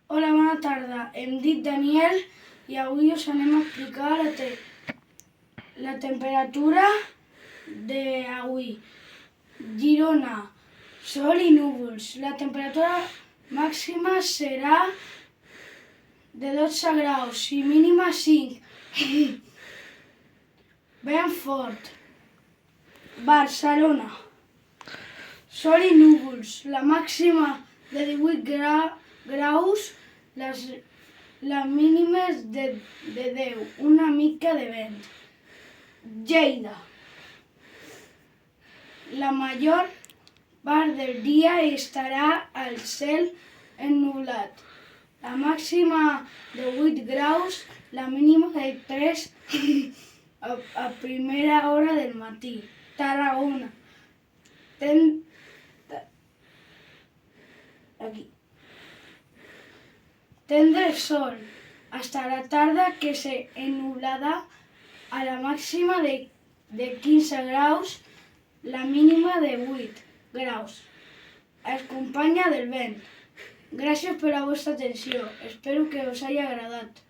Hola, bona tarda. Em dic Daniel i avui us anem a explicar la temperatura d'avui. Girona, sol i núvols. La temperatura màxima serà de 12 graus i mínima 5. Vent fort. Barcelona, sol i núvols. La màxima de 18 graus, la mínima és de 10, una mica de vent. Lleida, la major part del dia estarà el cel ennublat. La màxima de 8 graus, la mínima de 3 a primera hora del matí. Tarragona, tendrá el sol hasta la tarde, que se ennublará a la máxima de 15 graus, la mínima de 8 graus. Acompanya del vent. Gràcies per la vostra atenció. Espero que us hagi agradat.